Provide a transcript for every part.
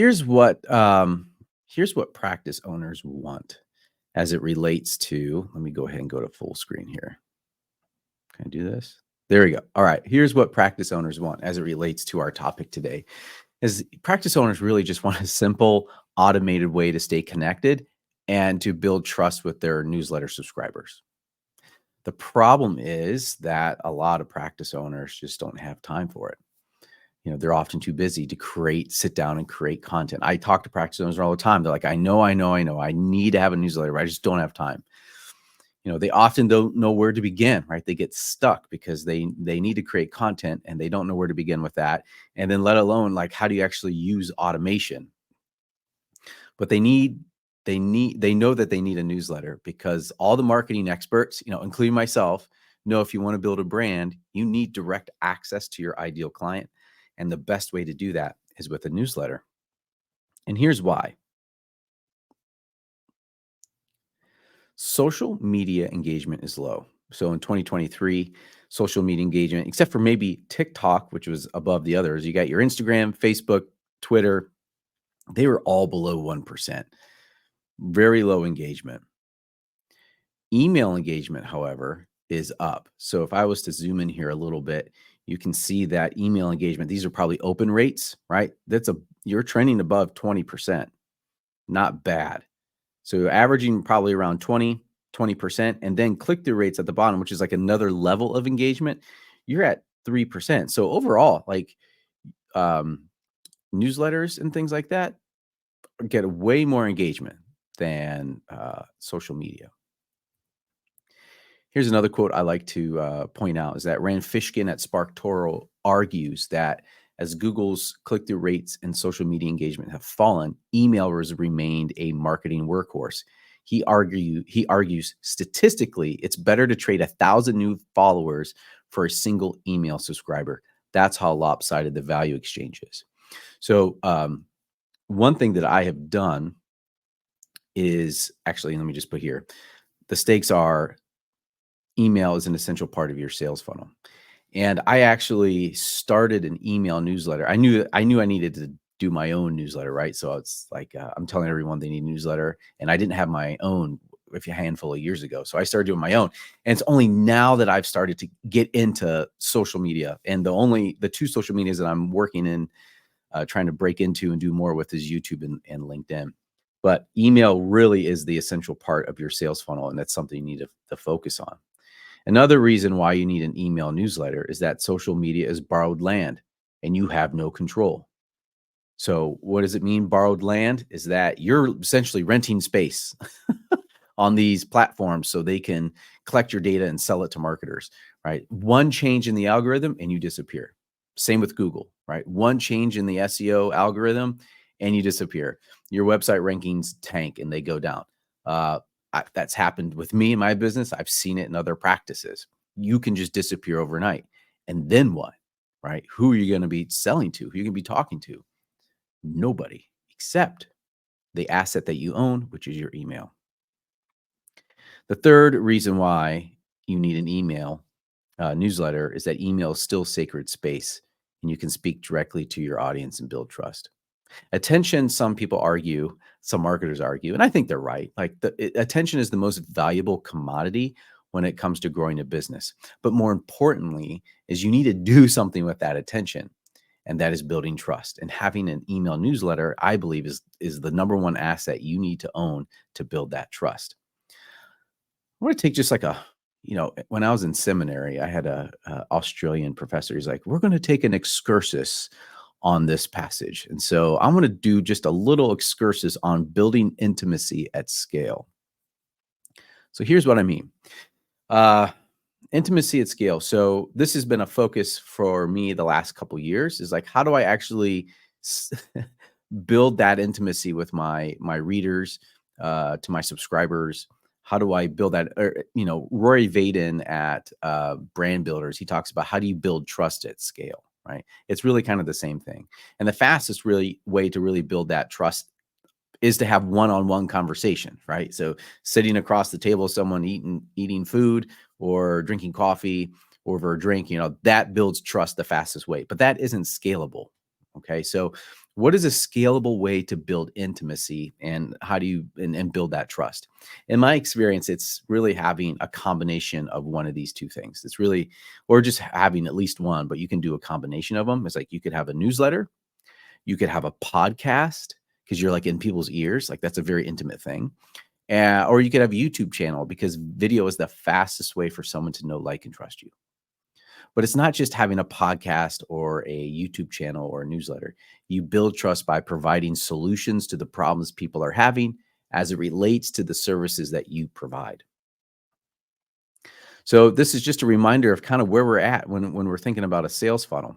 Here's what here's what practice owners want as it relates to. Let me go ahead and go to full screen here. Can I do this? There we go. All right. Here's what practice owners want as it relates to our topic today. Is practice owners really just want a simple, automated way to stay connected and to build trust with their newsletter subscribers. The problem is that a lot of practice owners just don't have time for it. They're often too busy to sit down and create content. I talk to practice owners all the time. They're like, I know. I need to have a newsletter, but I just don't have time. They often don't know where to begin, right? They get stuck because they need to create content and they don't know where to begin with that. And then let alone like, how do you actually use automation? But they know that they need a newsletter because all the marketing experts, including myself, know if you want to build a brand, you need direct access to your ideal client. And the best way to do that is with a newsletter. And here's why. Social media engagement is low. So in 2023, social media engagement, except for maybe TikTok, which was above the others, you got your Instagram, Facebook, Twitter, they were all below 1%. Very low engagement. Email engagement, however, is up. So if I was to zoom in here a little bit, you can see that email engagement, these are probably open rates, right? You're trending above 20%. Not bad. So you're averaging probably around 20%, and then click-through rates at the bottom, which is like another level of engagement, you're at 3%. So overall, like newsletters and things like that get way more engagement than social media. Here's another quote I like to point out is that Rand Fishkin at SparkToro argues that as Google's click-through rates and social media engagement have fallen, email has remained a marketing workhorse. He argues statistically, it's better to trade 1,000 new followers for a single email subscriber. That's how lopsided the value exchange is. So one thing that I have done is actually, let me just put here, the stakes are email is an essential part of your sales funnel. And I actually started an email newsletter. I knew I needed to do my own newsletter, right? So it's like I'm telling everyone they need a newsletter, and I didn't have my own a handful of years ago. So I started doing my own, and it's only now that I've started to get into social media. And the two social medias that I'm working in, trying to break into and do more with is YouTube and LinkedIn. But email really is the essential part of your sales funnel, and that's something you need to focus on. Another reason why you need an email newsletter is that social media is borrowed land and you have no control. So what does it mean, borrowed land? Is that you're essentially renting space on these platforms so they can collect your data and sell it to marketers, right? One change in the algorithm and you disappear. Same with Google, right? One change in the SEO algorithm and you disappear. Your website rankings tank and they go down. That's happened with me in my business. I've seen it in other practices. You can just disappear overnight. And then what, right? Who are you going to be selling to? Who are you going to be talking to? Nobody except the asset that you own, which is your email. The third reason why you need an email newsletter is that email is still sacred space and you can speak directly to your audience and build trust. Attention, some people argue, some marketers argue, and I think they're right. Like attention is the most valuable commodity when it comes to growing a business. But more importantly is you need to do something with that attention, and that is building trust. And having an email newsletter, I believe, is the number one asset you need to own to build that trust. I want to take just like when I was in seminary, I had a Australian professor. He's like, we're going to take an excursus on this passage. And so I'm going to do just a little excursus on building intimacy at scale. So here's what I mean. Intimacy at scale. So this has been a focus for me the last couple of years is like, how do I actually build that intimacy with my readers, to my subscribers? How do I build that? Rory Vaden at Brand Builders, he talks about how do you build trust at scale, right? It's really kind of the same thing. And the fastest way to really build that trust is to have one-on-one conversation, right? So sitting across the table, someone eating food or drinking coffee over a drink, that builds trust the fastest way, but that isn't scalable. Okay. So what is a scalable way to build intimacy, and how do you and build that trust? In my experience, it's really having a combination of one of these two things. It's really, or just having at least one, but you can do a combination of them. It's like you could have a newsletter, you could have a podcast because you're like in people's ears, like that's a very intimate thing. Or you could have a YouTube channel because video is the fastest way for someone to know, like, and trust you. But it's not just having a podcast or a YouTube channel or a newsletter. You build trust by providing solutions to the problems people are having as it relates to the services that you provide. So this is just a reminder of kind of where we're at when we're thinking about a sales funnel.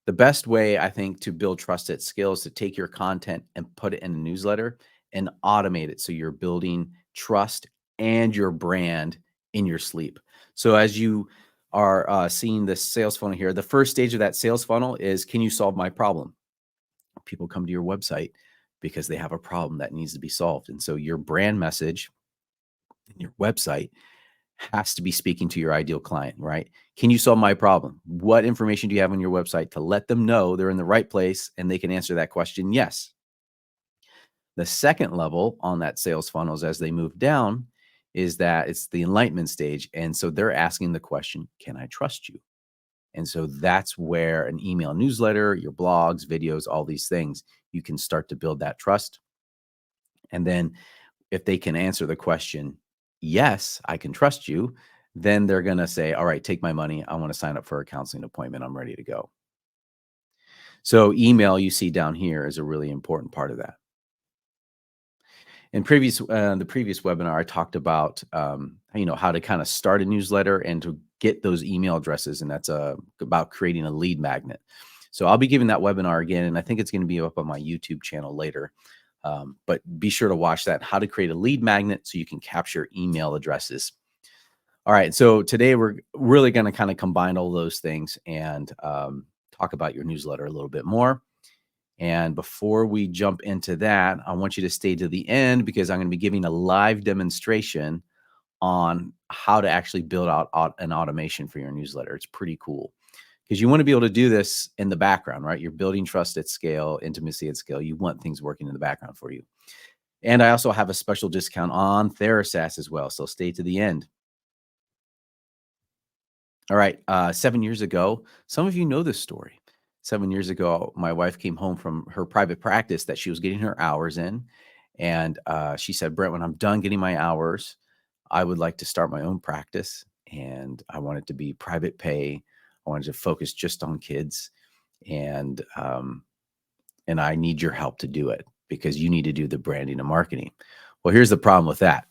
The best way, I think, to build trust at scale is to take your content and put it in a newsletter and automate it so you're building trust and your brand in your sleep. So as you are seeing this sales funnel here, the first stage of that sales funnel is, can you solve my problem? People come to your website because they have a problem that needs to be solved. And so your brand message in your website has to be speaking to your ideal client, right? Can you solve my problem? What information do you have on your website to let them know they're in the right place and they can answer that question? Yes. The second level on that sales funnels as they move down is that it's the enlightenment stage. And so they're asking the question, can I trust you? And so that's where an email newsletter, your blogs, videos, all these things, you can start to build that trust. And then if they can answer the question, yes, I can trust you, then they're going to say, all right, take my money. I want to sign up for a counseling appointment. I'm ready to go. So email you see down here is a really important part of that. In the previous webinar, I talked about, how to kind of start a newsletter and to get those email addresses. And that's about creating a lead magnet. So I'll be giving that webinar again, and I think it's going to be up on my YouTube channel later. But be sure to watch that, how to create a lead magnet so you can capture email addresses. All right. So today we're really going to kind of combine all those things and talk about your newsletter a little bit more. And before we jump into that, I want you to stay to the end because I'm going to be giving a live demonstration on how to actually build out an automation for your newsletter. It's pretty cool because you want to be able to do this in the background, right? You're building trust at scale, intimacy at scale. You want things working in the background for you. And I also have a special discount on Therasas as well. So stay to the end. All right. 7 years ago, some of you know this story. 7 years ago, my wife came home from her private practice that she was getting her hours in. And she said, Brent, when I'm done getting my hours, I would like to start my own practice. And I want it to be private pay. I wanted to focus just on kids. And I need your help to do it because you need to do the branding and marketing. Well, here's the problem with that.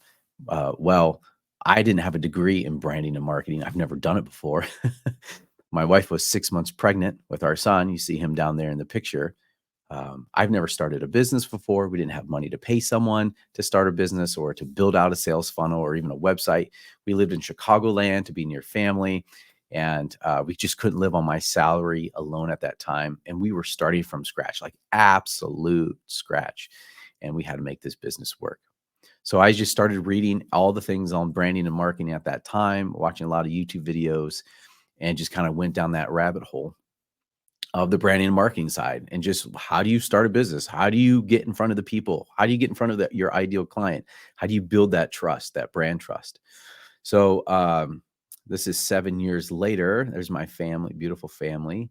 I didn't have a degree in branding and marketing. I've never done it before. My wife was 6 months pregnant with our son. You see him down there in the picture. I've never started a business before. We didn't have money to pay someone to start a business or to build out a sales funnel or even a website. We lived in Chicagoland to be near family. And we just couldn't live on my salary alone at that time. And we were starting from scratch, like absolute scratch. And we had to make this business work. So I just started reading all the things on branding and marketing at that time, watching a lot of YouTube videos, and just kind of went down that rabbit hole of the branding and marketing side. And just, how do you start a business? How do you get in front of the people? How do you get in front of your ideal client? How do you build that trust, that brand trust? So this is 7 years later. There's my family, beautiful family.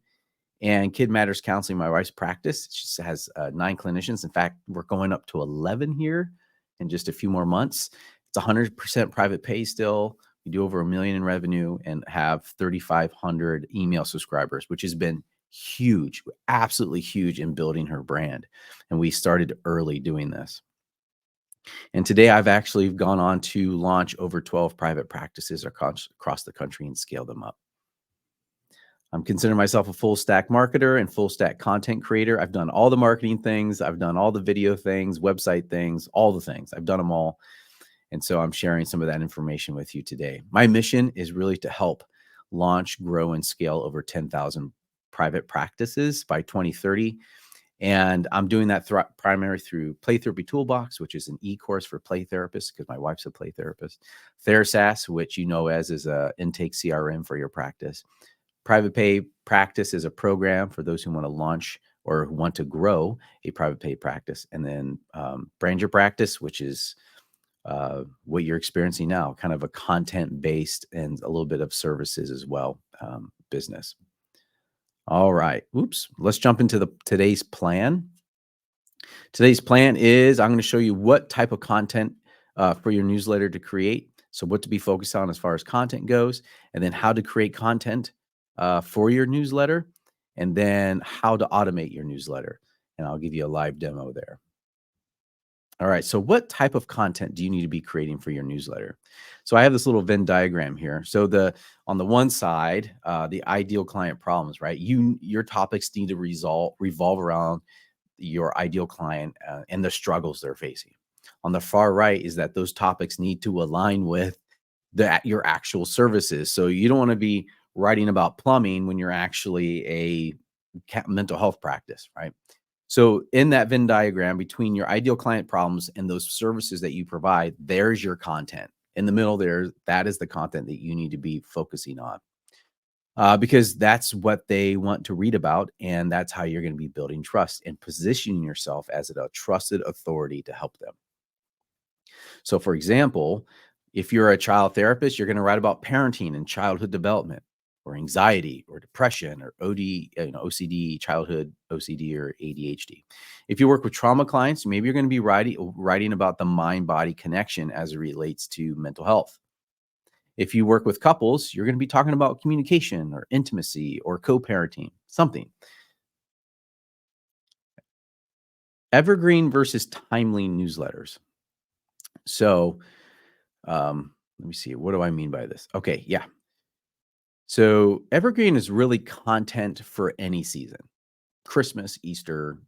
And Kid Matters Counseling, my wife's practice, she has 9 clinicians. In fact, we're going up to 11 here in just a few more months. It's 100% private pay still. We do over $1 million in revenue and have 3,500 email subscribers, which has been huge, absolutely huge in building her brand. And we started early doing this. And today I've actually gone on to launch over 12 private practices across the country and scale them up. I'm considering myself a full stack marketer and full stack content creator. I've done all the marketing things. I've done all the video things, website things, all the things. I've done them all. And so I'm sharing some of that information with you today. My mission is really to help launch, grow, and scale over 10,000 private practices by 2030. And I'm doing that primarily through Play Therapy Toolbox, which is an e-course for play therapists because my wife's a play therapist. Therasas, which you know as is a intake CRM for your practice. Private Pay Practice is a program for those who want to launch or who want to grow a private pay practice. And then brand your practice, which is what you're experiencing now, kind of a content based and a little bit of services as well, business. All right. Oops. Let's jump into today's plan. Today's plan is I'm going to show you what type of content for your newsletter to create. So what to be focused on as far as content goes, and then how to create content for your newsletter, and then how to automate your newsletter. And I'll give you a live demo there. All right. So what type of content do you need to be creating for your newsletter? So I have this little Venn diagram here. So on the one side, the ideal client problems, right? Your topics need to revolve around your ideal client and the struggles they're facing. On the far right is that those topics need to align with your actual services. So you don't want to be writing about plumbing when you're actually a mental health practice, right? So in that Venn diagram between your ideal client problems and those services that you provide, there's your content. In the middle there, that is the content that you need to be focusing on. Because that's what they want to read about, and that's how you're going to be building trust and positioning yourself as a trusted authority to help them. So, for example, if you're a child therapist, you're going to write about parenting and childhood development, or anxiety, or depression, or OCD, childhood OCD, or ADHD. If you work with trauma clients, maybe you're going to be writing about the mind-body connection as it relates to mental health. If you work with couples, you're going to be talking about communication or intimacy or co-parenting, something. Evergreen versus timely newsletters. So let me see. What do I mean by this? Okay, yeah. So evergreen is really content for any season. Christmas, Easter,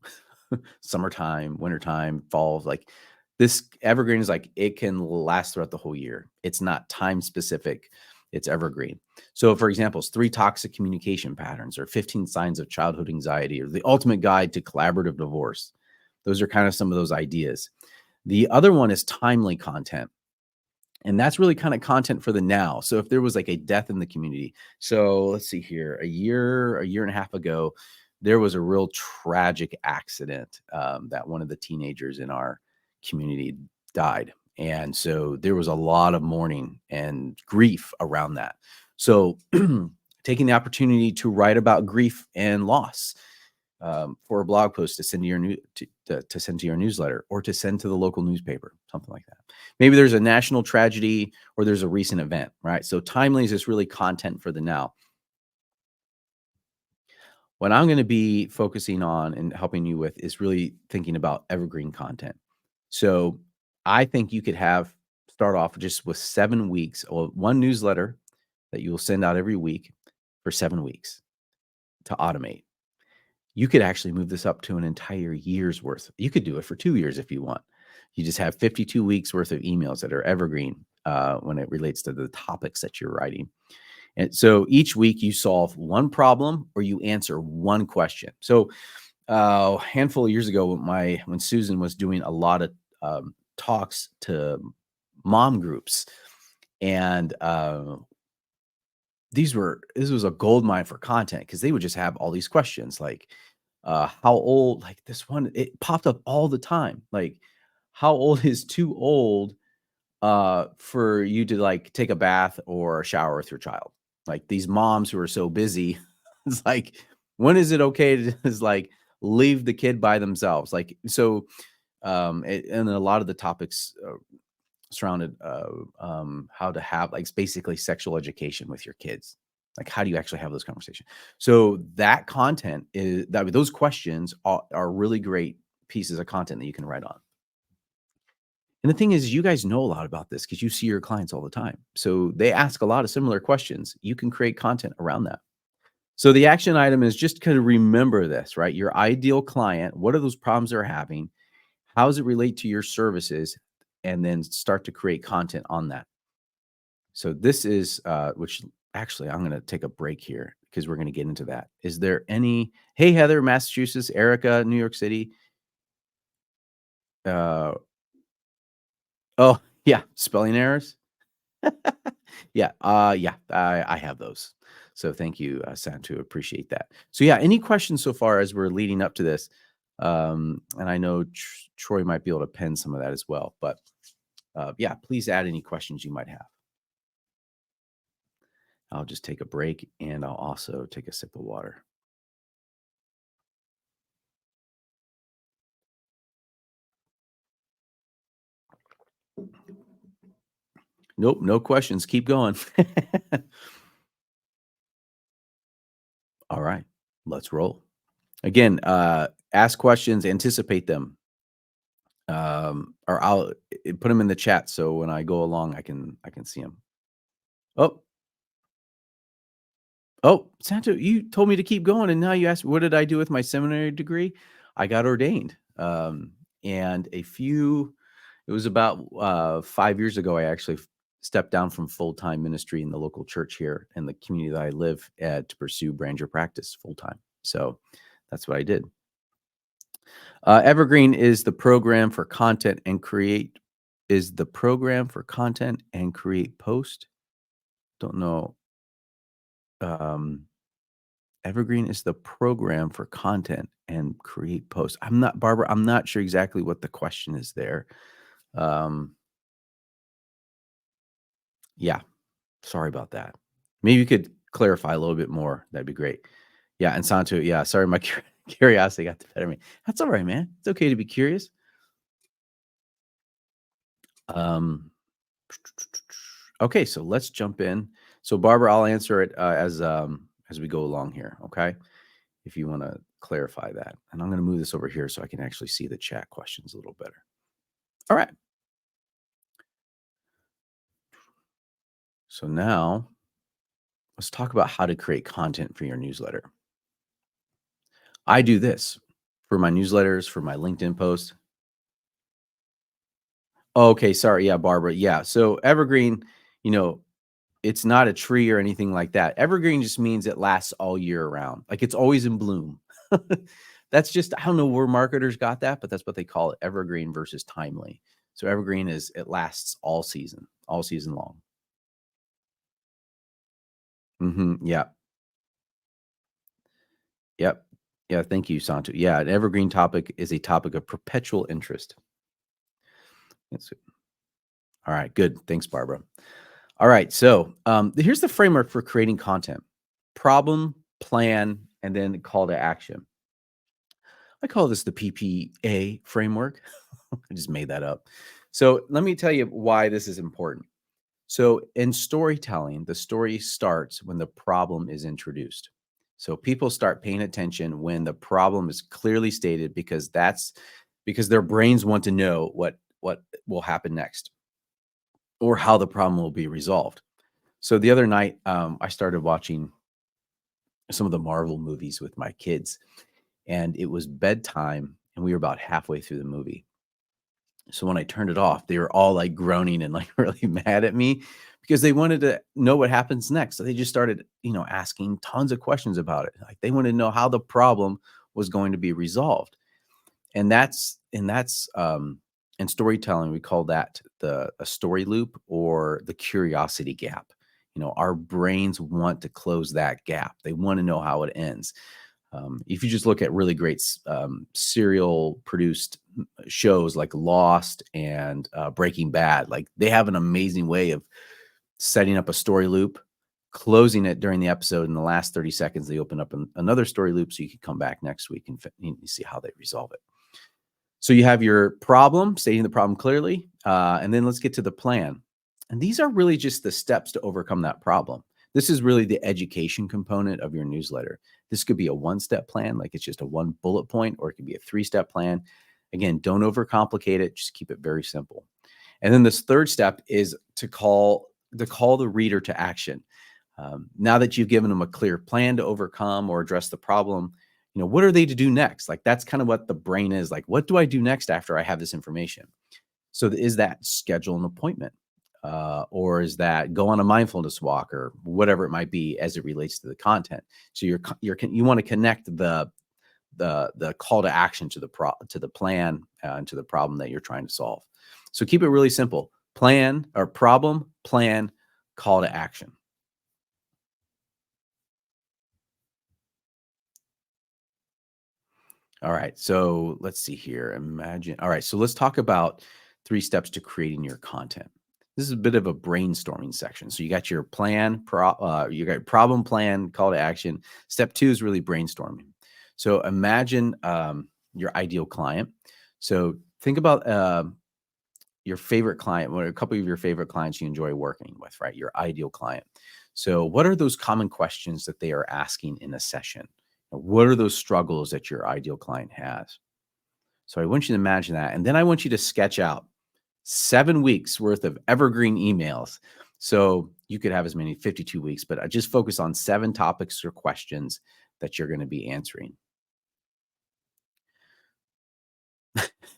summertime, wintertime, fall. Like this evergreen is like it can last throughout the whole year. It's not time specific. It's evergreen. So, for example, it's 3 toxic communication patterns, or 15 signs of childhood anxiety, or the ultimate guide to collaborative divorce. Those are kind of some of those ideas. The other one is timely content. And that's really kind of content for the now. So if there was like a death in the community, so let's see here, a year and a half ago, there was a real tragic accident that one of the teenagers in our community died. And so there was a lot of mourning and grief around that. So taking the opportunity to write about grief and loss for a blog post to send to your to send to your newsletter, or to send to the local newspaper, something like that. Maybe there's a national tragedy or there's a recent event, right? So timely is just really content for the now. What I'm going to be focusing on and helping you with is really thinking about evergreen content. So I think you could start off just with 7 weeks, or one newsletter that you will send out every week for 7 weeks to automate. You could actually move this up to an entire year's worth. You could do it for 2 years if you want. You just have 52 weeks worth of emails that are evergreen when it relates to the topics that you're writing. And so each week you solve one problem or you answer one question. So a handful of years ago, when Susan was doing a lot of talks to mom groups, and this was a gold mine for content, because they would just have all these questions like, how old, like this one, it popped up all the time. Like, how old is too old for you to like take a bath or a shower with your child? Like these moms who are so busy, it's like, when is it okay to just like leave the kid by themselves? Like, so, and a lot of the topics surrounded how to have, like, basically sexual education with your kids. Like, how do you actually have those conversations? So that content those questions are really great pieces of content that you can write on. And the thing is, you guys know a lot about this because you see your clients all the time. So they ask a lot of similar questions. You can create content around that. So the action item is just kind of remember this, right? Your ideal client, what are those problems they're having? How does it relate to your services? And then start to create content on that. So this is, which actually I'm going to take a break here because we're going to get into that. Is there hey, Heather, Massachusetts, Erica, New York City. Uh, oh, yeah, spelling errors. Yeah, yeah, I have those. So thank you, Santu, appreciate that. So yeah, any questions so far as we're leading up to this? And I know Troy might be able to pen some of that as well, but yeah, please add any questions you might have. I'll just take a break and I'll also take a sip of water. Nope, no questions. Keep going. All right, let's roll. Again, ask questions, anticipate them. Or I'll put them in the chat so when I go along, I can see them. Oh, oh, Santo, you told me to keep going, and now you asked, what did I do with my seminary degree? I got ordained, and it was about 5 years ago. I actually stepped down from full time ministry in the local church here in the community that I live at to pursue Branger practice full time. So that's what I did. Evergreen is the program for content and create post. Don't know. Um, Evergreen is the program for content and create posts. I'm not Barbara. I'm not sure exactly what the question is there. Um, yeah, sorry about that. Maybe you could clarify a little bit more. That'd be great. Yeah, and Santu, yeah, sorry, my curiosity got the better of me. That's all right, man. It's okay to be curious. Um, okay, so let's jump in. So Barbara, I'll answer it as we go along here. Okay, if you want to clarify that, and I'm going to move this over here so I can actually see the chat questions a little better. All right. So now let's talk about how to create content for your newsletter. I do this for my newsletters, for my LinkedIn posts. Oh, okay, sorry. Yeah, Barbara. Yeah. So evergreen, you know, it's not a tree or anything like that. Evergreen just means it lasts all year round. Like it's always in bloom. That's just, I don't know where marketers got that, but that's what they call it, evergreen versus timely. So evergreen is it lasts all season long. Yeah. Yep. Yeah. Thank you, Santu. Yeah. An evergreen topic is a topic of perpetual interest. It's, all right. Good. Thanks, Barbara. All right. So here's the framework for creating content: problem, plan, and then call to action. I call this the PPA framework. I just made that up. So let me tell you why this is important. So in storytelling, the story starts when the problem is introduced. So people start paying attention when the problem is clearly stated because their brains want to know what will happen next or how the problem will be resolved. So the other night, I started watching some of the Marvel movies with my kids, and it was bedtime, and we were about halfway through the movie. So when I turned it off, they were all like groaning and like really mad at me because they wanted to know what happens next. So they just started, asking tons of questions about it. Like they wanted to know how the problem was going to be resolved. And that's in storytelling, we call that a story loop or the curiosity gap. Our brains want to close that gap. They want to know how it ends. If you just look at really great serial produced shows like Lost and Breaking Bad, like they have an amazing way of setting up a story loop, closing it during the episode. In the last 30 seconds, they open up another story loop so you can come back next week and see how they resolve it. So you have your problem, stating the problem clearly, and then let's get to the plan. And these are really just the steps to overcome that problem. This is really the education component of your newsletter. This could be a one-step plan, like it's just a one bullet point, or it could be a three-step plan. Again, don't overcomplicate it. Just keep it very simple. And then this third step is to call the reader to action. Now that you've given them a clear plan to overcome or address the problem, what are they to do next? Like that's kind of what the brain is like. What do I do next after I have this information? So is that schedule an appointment? Or is that go on a mindfulness walk or whatever it might be as it relates to the content? So you want to connect the call to action to the plan and to the problem that you're trying to solve. So keep it really simple: plan or problem, plan, call to action. All right. So let's see here. Imagine. All right. So let's talk about 3 steps to creating your content. This is a bit of a brainstorming section. So you got your plan, you got your problem plan, call to action. Step 2 is really brainstorming. So imagine your ideal client. So think about your favorite client, or a couple of your favorite clients you enjoy working with, right? Your ideal client. So what are those common questions that they are asking in a session? What are those struggles that your ideal client has? So I want you to imagine that. And then I want you to sketch out 7 weeks worth of evergreen emails. So you could have as many 52 weeks, but I just focus on 7 topics or questions that you're going to be answering.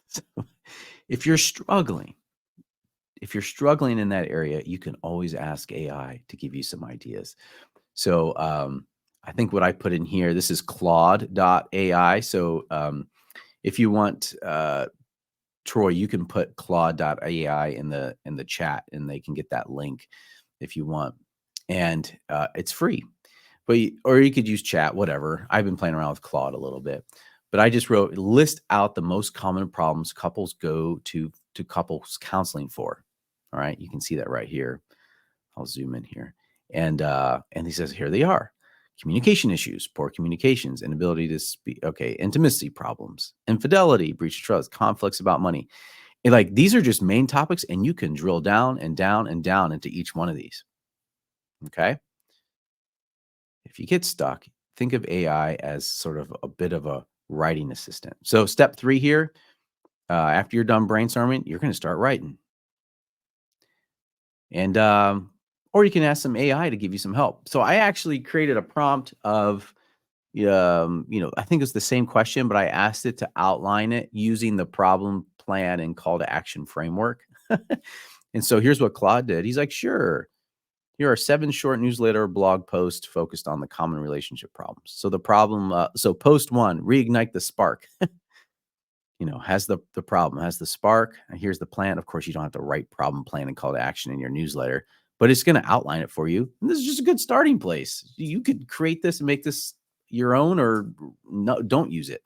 So if you're struggling, in that area, you can always ask AI to give you some ideas. So I think what I put in here, this is Claude.ai. So if you want, Troy, you can put Claude.ai in the chat, and they can get that link if you want. And it's free, but or you could use chat, whatever. I've been playing around with Claude a little bit, but I just wrote list out the most common problems couples go to couples counseling for. All right, you can see that right here. I'll zoom in here. And he says, here they are. Communication issues, poor communications, inability to speak. Okay, intimacy problems, infidelity, breach of trust, conflicts about money. And like these are just main topics, and you can drill down and down and down into each one of these. Okay. If you get stuck, think of AI as sort of a bit of a writing assistant. So step 3 here, after you're done brainstorming, you're going to start writing. And or you can ask some AI to give you some help. So I actually created a prompt of, I think it's the same question, but I asked it to outline it using the problem, plan, and call to action framework. And so here's what Claude did. He's like, sure. Here are 7 short newsletter blog posts focused on the common relationship problems. So the problem, so post 1, reignite the spark. Has the problem, has the spark. And here's the plan. Of course, you don't have to write problem, plan, and call to action in your newsletter, but it's going to outline it for you. And this is just a good starting place. You could create this and make this your own, or no, don't use it.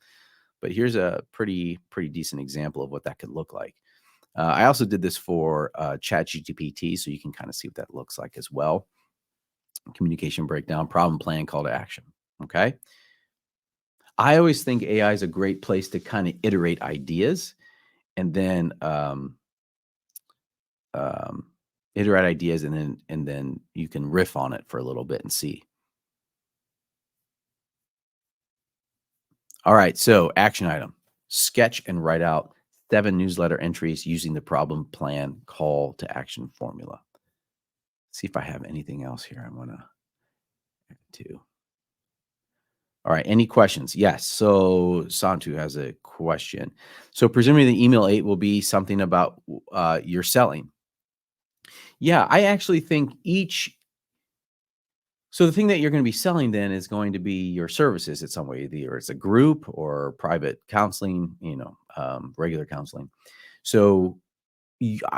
But here's a pretty decent example of what that could look like. I also did this for ChatGPT, so you can kind of see what that looks like as well. Communication breakdown, problem, plan, call to action. Okay. I always think AI is a great place to kind of iterate ideas, and then iterate ideas, and then you can riff on it for a little bit and see. All right, so action item: sketch and write out 7 newsletter entries using the problem, plan, call to action formula. See if I have anything else here I want to add to. All right, any questions? Yes. So Santu has a question. So presumably the email 8 will be something about your selling. Yeah, I actually think so the thing that you're going to be selling then is going to be your services in some way, either it's a group or private counseling, regular counseling. So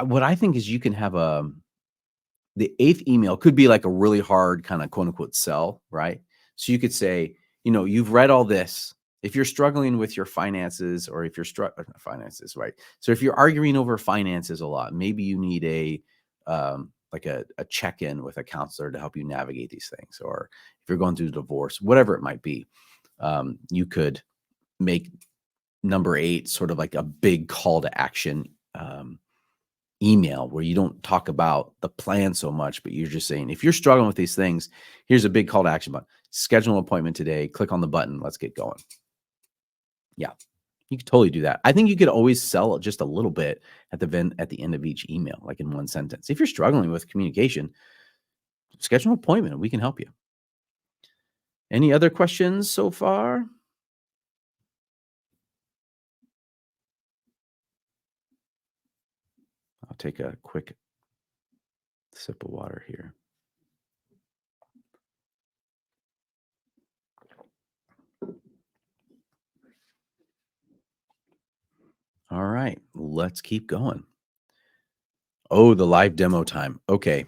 what I think is you can have the 8th email could be like a really hard kind of quote unquote sell, right? So you could say, you've read all this. If you're struggling with your finances, or if you're struggling finances, right? So if you're arguing over finances a lot, maybe you need like a check-in with a counselor to help you navigate these things. Or if you're going through a divorce, whatever it might be, you could make number 8 sort of like a big call to action email, where you don't talk about the plan so much, but you're just saying, if you're struggling with these things, here's a big call to action button. Schedule an appointment today. Click on the button. Let's get going. Yeah, you could totally do that. I think you could always sell just a little bit at the end of each email, like in one sentence. If you're struggling with communication, schedule an appointment and we can help you. Any other questions so far? I'll take a quick sip of water here. All right, let's keep going. Oh, the live demo time. Okay.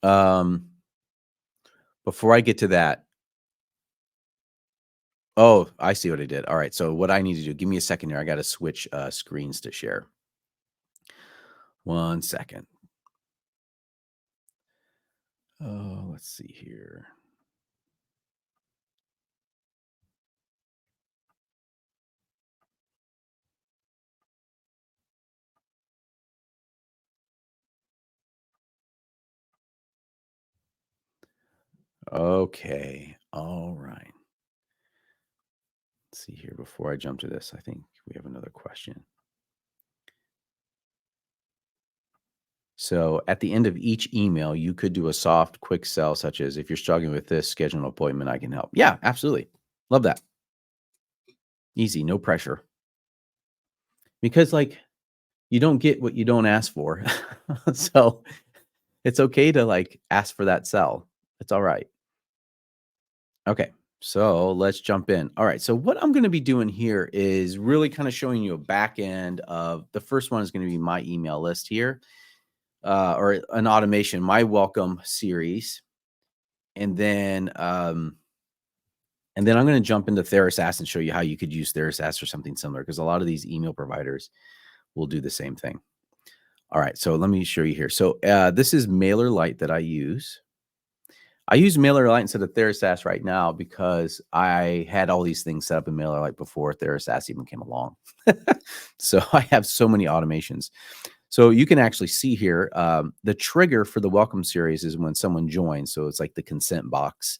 Um, before I get to that, oh, I see what I did. All right. So what I need to do, give me a second here. I got to switch screens to share. 1 second. Oh, let's see here. Okay. All right. Let's see here. Before I jump to this, I think we have another question. So at the end of each email, you could do a soft, quick sell, such as if you're struggling with this, schedule an appointment, I can help. Yeah, absolutely. Love that. Easy, no pressure. Because like you don't get what you don't ask for. So it's okay to like ask for that sell. It's all right. Okay. So let's jump in. All right. So what I'm going to be doing here is really kind of showing you a back end of the first one is going to be my email list here, or an automation, my welcome series. And then I'm going to jump into TheraSAS and show you how you could use TheraSAS or something similar because a lot of these email providers will do the same thing. All right, so let me show you here. So this is MailerLite that I use. I use MailerLite instead of TheraSAS right now because I had all these things set up in MailerLite before TheraSAS even came along. So I have so many automations. So you can actually see here, the trigger for the welcome series is when someone joins. So it's like the consent box.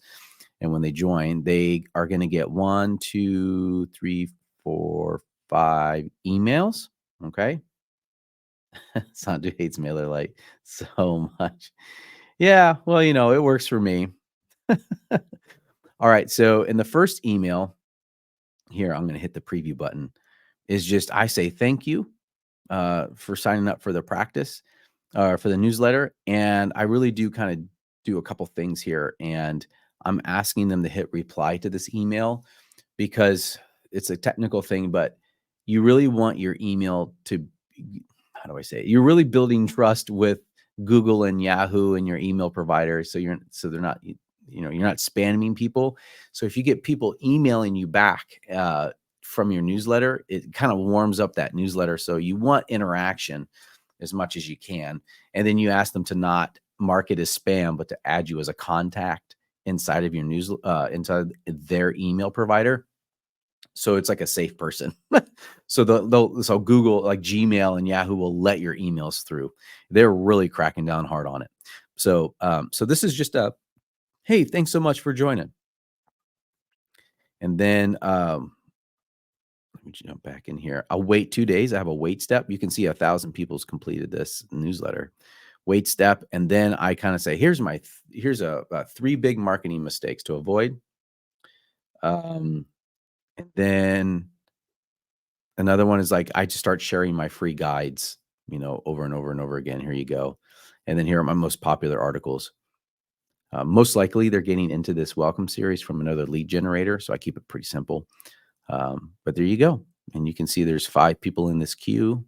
And when they join, they are going to get 1, 2, 3, 4, 5 emails. Okay. Sandu hates MailerLite so much. Yeah. Well, it works for me. All right. So in the first email here, I'm going to hit the preview button. Is just I say thank you for signing up for the practice for the newsletter. And I really do kind of do a couple things here. And I'm asking them to hit reply to this email because it's a technical thing, but you really want your email to, how do I say it? You're really building trust with Google and Yahoo and your email provider. So they're not, you're not spamming people. So if you get people emailing you back from your newsletter, it kind of warms up that newsletter. So you want interaction as much as you can. And then you ask them to not mark it as spam, but to add you as a contact inside of your inside their email provider. So it's like a safe person. So so Google, like Gmail and Yahoo, will let your emails through. They're really cracking down hard on it. So this is just a, hey, thanks so much for joining. And then let me jump back in here. I'll wait 2 days. I have a wait step. You can see 1,000 people's completed this newsletter. Wait step, and then I kind of say, here's a 3 big marketing mistakes to avoid. And then another one is like, I just start sharing my free guides, over and over and over again. Here you go. And then here are my most popular articles. Most likely they're getting into this welcome series from another lead generator. So I keep it pretty simple. But there you go. And you can see there's 5 people in this queue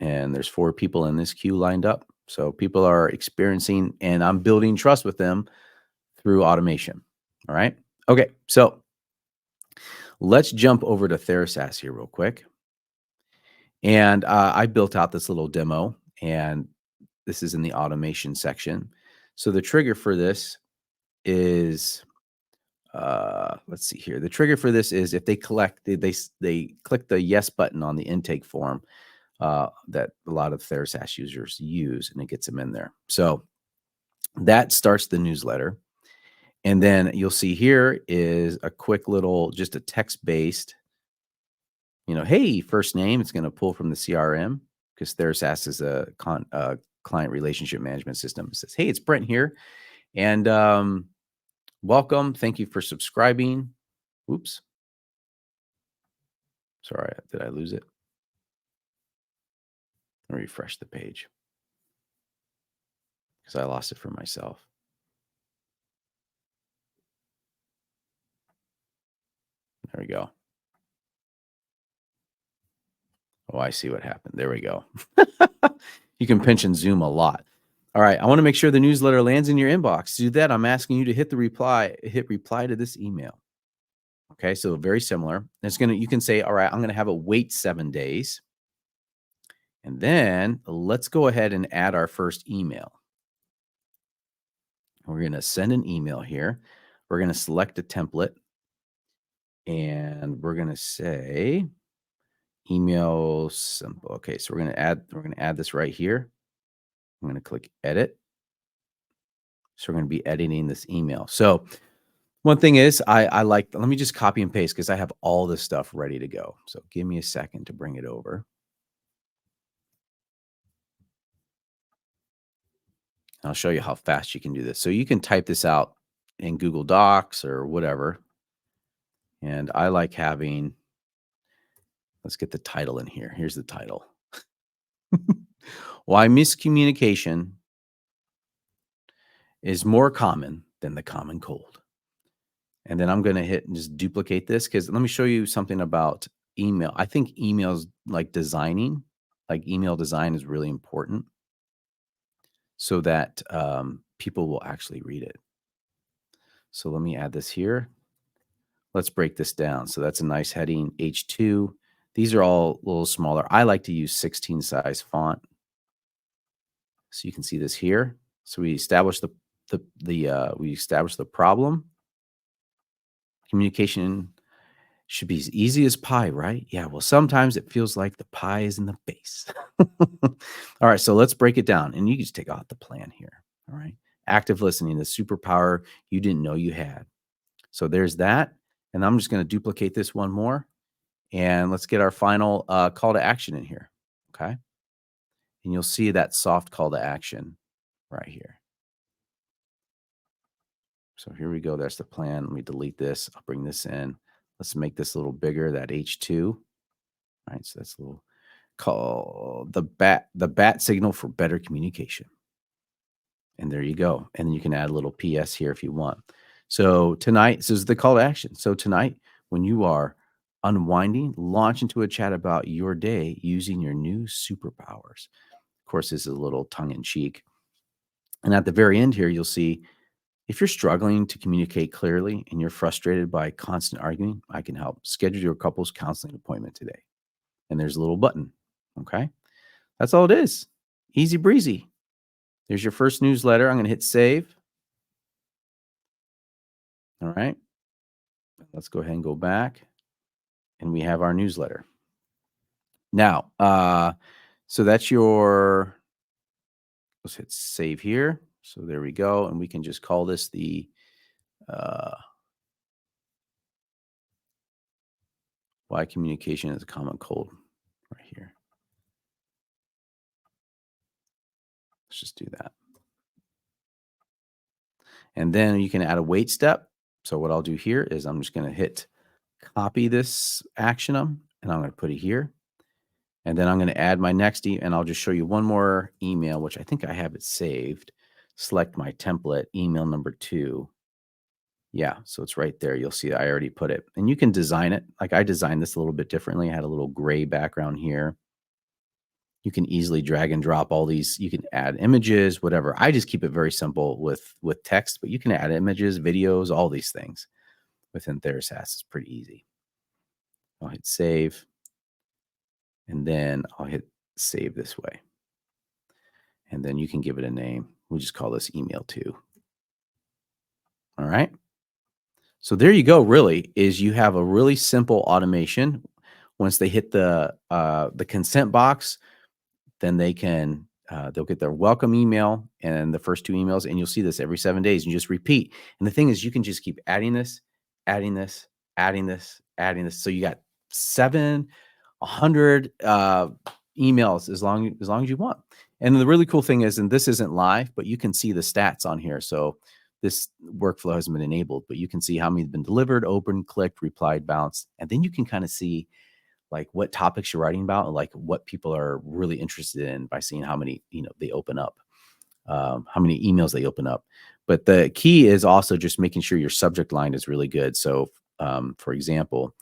and there's 4 people in this queue lined up. So people are experiencing, and I'm building trust with them through automation. All right. Okay. So let's jump over to TheraSAS here real quick. And I built out this little demo, and this is in the automation section. So the trigger for this is, let's see here. The trigger for this is if they they click the yes button on the intake form that a lot of TheraSAS users use, and it gets them in there. So that starts the newsletter. And then you'll see here is a quick little, just a text-based, hey, first name. It's going to pull from the CRM because TheraSAS is a client relationship management system. It says, hey, it's Brent here. And welcome. Thank you for subscribing. Oops. Sorry, did I lose it? Let me refresh the page because I lost it for myself. There we go. Oh, I see what happened. There we go. You can pinch and zoom a lot. All right. I want to make sure the newsletter lands in your inbox. To do that, I'm asking you to hit reply to this email. Okay. So very similar. You can say, all right, I'm going to have it wait 7 days. And then let's go ahead and add our first email. We're going to send an email here. We're going to select a template and we're going to say email simple. Okay. So we're going to add this right here. I'm going to click edit. So we're going to be editing this email. So one thing is let me just copy and paste because I have all this stuff ready to go. So give me a second to bring it over. I'll show you how fast you can do this. So you can type this out in Google Docs or whatever. And I like having, let's get the title in here. Here's the title. Why miscommunication is more common than the common cold. And then I'm going to hit and just duplicate this because let me show you something about email. I think emails like email design is really important so that people will actually read it. So let me add this here. Let's break this down. So that's a nice heading, H2. These are all a little smaller. I like to use 16 size font. So you can see this here. So we established the problem. Communication should be as easy as pie, right? Yeah, well, sometimes it feels like the pie is in the base. All right, so let's break it down. And you can just take out the plan here. All right. Active listening, the superpower you didn't know you had. So there's that. And I'm just going to duplicate this one more. And let's get our final call to action in here. Okay. And you'll see that soft call to action right here. So here we go. There's the plan. Let me delete this. I'll bring this in. Let's make this a little bigger, that H2. All right. So that's a little call the bat signal for better communication. And there you go. And then you can add a little PS here if you want. So tonight, this is the call to action. So tonight, when you are unwinding, launch into a chat about your day using your new superpowers. Of course, this is a little tongue in cheek. And at the very end here, you'll see if you're struggling to communicate clearly and you're frustrated by constant arguing, I can help. Schedule your couples counseling appointment today. And there's a little button. Okay. That's all it is. Easy breezy. There's your first newsletter. I'm going to hit save. All right. Let's go ahead and go back. And we have our newsletter. Now, so that's let's hit save here. So there we go. And we can just call this the why communication is a common cold right here. Let's just do that. And then you can add a wait step. So what I'll do here is I'm just going to hit copy this action and I'm going to put it here. And then I'm going to add my next and I'll just show you one more email, which I think I have it saved. Select my template, email number 2. Yeah, so it's right there. You'll see I already put it. And you can design it. Like I designed this a little bit differently. I had a little gray background here. You can easily drag and drop all these. You can add images, whatever. I just keep it very simple with text, but you can add images, videos, all these things within Therasast. It's pretty easy. I'll hit save. And then I'll hit save this way. And then you can give it a name. We'll just call this email 2. All right. So there you go. Really is you have a really simple automation. Once they hit the consent box, then they can they'll get their welcome email and the first 2 emails, and you'll see this every 7 days. And you just repeat. And the thing is, you can just keep adding this, adding this, adding this, adding this. So you got 700 emails as long as you want. And the really cool thing is, and this isn't live, but you can see the stats on here. So this workflow hasn't been enabled, but you can see how many have been delivered, opened, clicked, replied, bounced. And then you can kind of see like what topics you're writing about and like what people are really interested in by seeing how many, they open up, how many emails they open up. But the key is also just making sure your subject line is really good. So for example,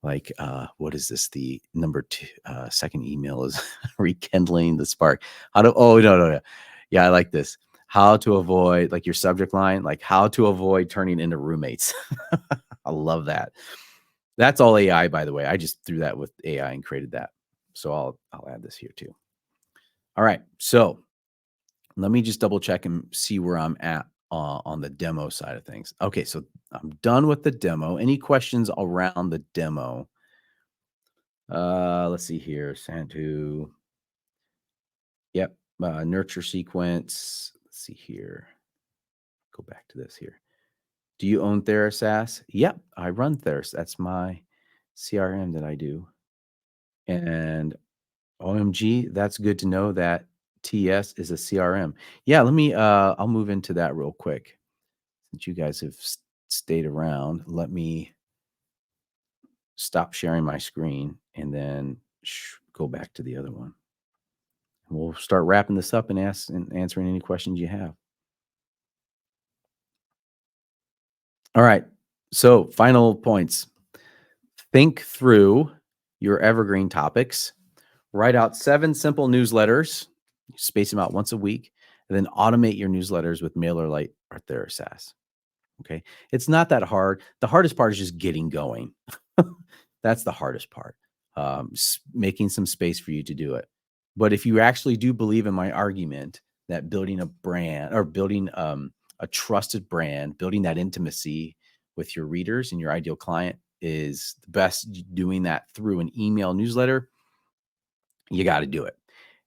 like, what is this? The number 2, second email is rekindling the spark. No. Yeah, I like this. How to avoid, like your subject line, like how to avoid turning into roommates. I love that. That's all AI, by the way. I just threw that with AI and created that. So I'll add this here too. All right. So let me just double check and see where I'm at on the demo side of things. Okay, so I'm done with the demo. Any questions around the demo? Let's see here. Santu. Yep. Nurture sequence. Let's see here. Go back to this here. Do you own Therasas? Yep, I run Theras. That's my CRM that I do. And OMG, that's good to know that TS is a CRM. Yeah, let me I'll move into that real quick. Since you guys have stayed around, let me stop sharing my screen and then go back to the other one. We'll start wrapping this up and answering any questions you have. All right. So, final points. Think through your evergreen topics. Write out 7 simple newsletters. Space them out once a week, and then automate your newsletters with MailerLite or Therasas. Okay. It's not that hard. The hardest part is just getting going. That's the hardest part. Making some space for you to do it. But if you actually do believe in my argument that building a brand or building a trusted brand, building that intimacy with your readers and your ideal client is the best, doing that through an email newsletter, you got to do it.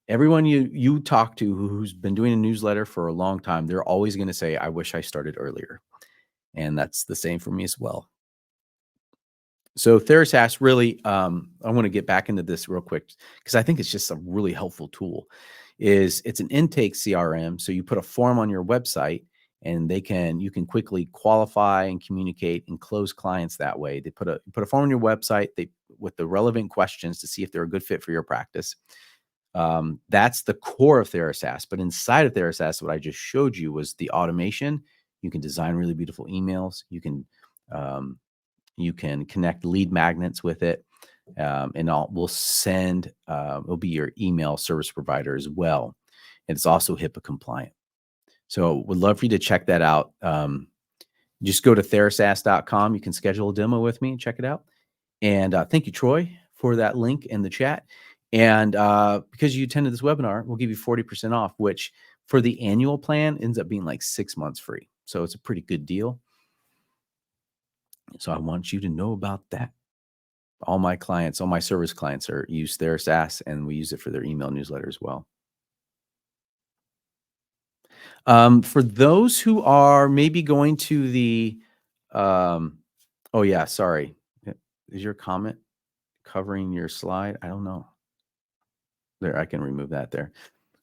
Everyone you talk to who's been doing a newsletter for a long time, they're always going to say, I wish I started earlier. And that's the same for me as well. So Therasas really, I want to get back into this real quick because I think it's just a really helpful tool. It's an intake CRM. So you put a form on your website and you can quickly qualify and communicate and close clients that way. They put a form on your website with the relevant questions to see if they're a good fit for your practice. That's the core of Therasas. But inside of Therasas, what I just showed you was the automation. You can design really beautiful emails. You can connect lead magnets with it, and we'll send. It'll be your email service provider as well, and it's also HIPAA compliant. So, would love for you to check that out. Just go to Therasas.com. You can schedule a demo with me and check it out. And thank you, Troy, for that link in the chat. And because you attended this webinar, we'll give you 40% off, which for the annual plan ends up being like 6 months free. So it's a pretty good deal. So I want you to know about that. All my service clients use Therasas, and we use it for their email newsletter as well. For those who are maybe going to the, oh yeah, sorry. Is your comment covering your slide? I don't know. There, I can remove that there.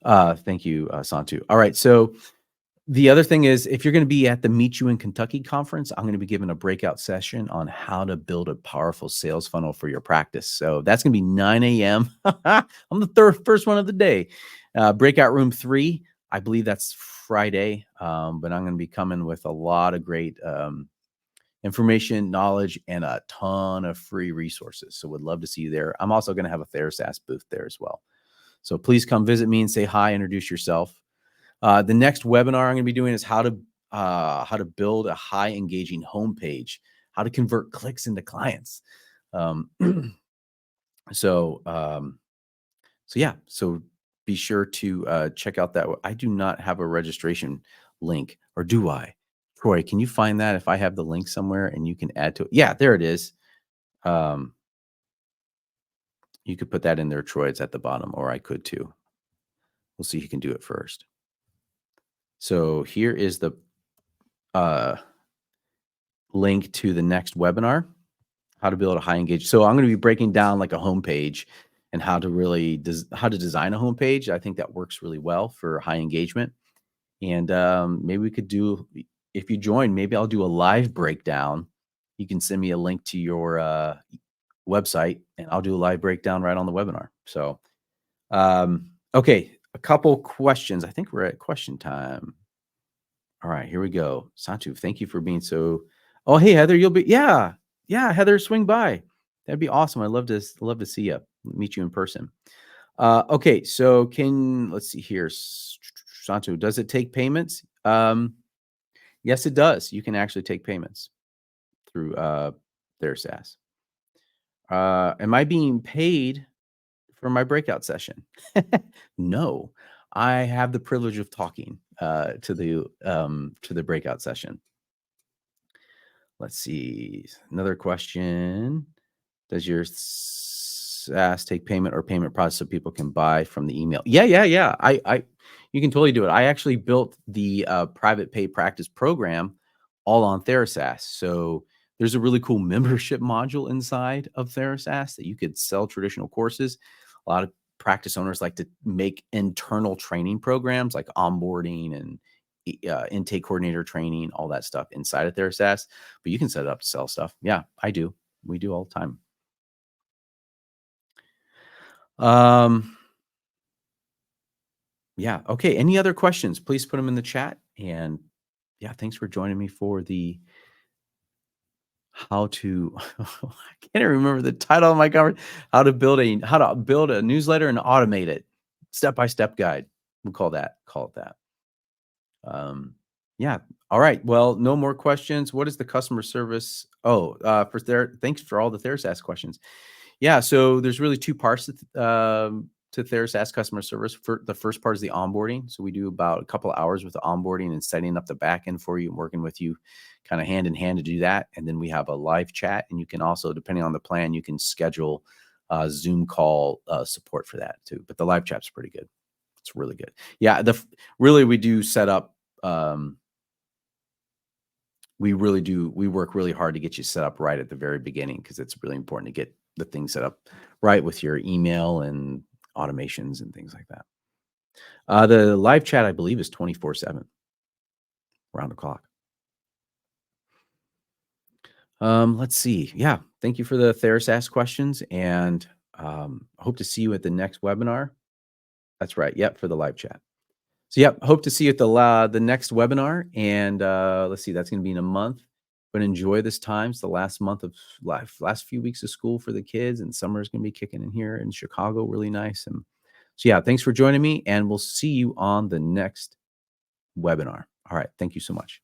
Thank you, Santu. All right. So the other thing is, if you're going to be at the Meet You in Kentucky conference, I'm going to be giving a breakout session on how to build a powerful sales funnel for your practice. So that's going to be 9 a.m. I'm the first one of the day. Breakout room 3, I believe that's Friday. But I'm going to be coming with a lot of great information, knowledge, and a ton of free resources. So would love to see you there. I'm also going to have a Therasas booth there as well. So please come visit me and say hi, introduce yourself. The next webinar I'm going to be doing is how to build a high engaging homepage, how to convert clicks into clients. So be sure to check out that. I do not have a registration link, or do I? Troy, can you find that if I have the link somewhere and you can add to it? Yeah, there it is. You could put that in there, Troy. It's at the bottom, or I could too. We'll see who can do it first. So here is the link to the next webinar, how to build a high engagement. So I'm going to be breaking down like a homepage and how to design a homepage. I think that works really well for high engagement. And maybe we could do, if you join, maybe I'll do a live breakdown. You can send me a link to your website and I'll do a live breakdown right on the webinar. So, okay. A couple questions. I think we're at question time. All right, here we go. Santu, thank you for being so. Oh, hey, Heather, you'll be, yeah, Heather, swing by. That'd be awesome. I'd love to see you, meet you in person. Okay, so let's see here. Santo, does it take payments? Yes, it does. You can actually take payments through their SaaS. Am I being paid for my breakout session? No, I have the privilege of talking to the breakout session. Let's see. Another question. Does your SaaS take payment or payment process so people can buy from the email? Yeah. You can totally do it. I actually built the private pay practice program all on TheraSaaS. So there's a really cool membership module inside of TheraSaaS that you could sell traditional courses. A lot of practice owners like to make internal training programs like onboarding and intake coordinator training, all that stuff inside of TheraSaaS. But you can set it up to sell stuff. Yeah, I do. We do all the time. Um, yeah. Okay. Any other questions? Please put them in the chat. And yeah, thanks for joining me for the how to I can't even remember the title of my conference. How to build a newsletter and automate it. Step-by-step guide. We'll call it that. Yeah. All right. Well, no more questions. What is the customer service? Thanks for all the TheraSaaS questions. Yeah, so there's really two parts to TheraSaaS customer service. For the first part is the onboarding. So we do about a couple of hours with the onboarding and setting up the back end for you and working with you kind of hand in hand to do that. And then we have a live chat, and you can also, depending on the plan, you can schedule Zoom call support for that too. But the live chat's pretty good. It's really good. Yeah, really we do set up. We work really hard to get you set up right at the very beginning, because it's really important to get the thing set up right with your email and automations and things like that. The live chat, I believe, is 24/7, round the clock. Let's see. Yeah, thank you for the TheraSaaS questions, and hope to see you at the next webinar. That's right. Yep, for the live chat. So, yep, hope to see you at the next webinar, and let's see, that's going to be in a month. But enjoy this time. It's the last month of life, last few weeks of school for the kids, and summer is going to be kicking in here in Chicago, really nice. And so, yeah, thanks for joining me, and we'll see you on the next webinar. All right, thank you so much.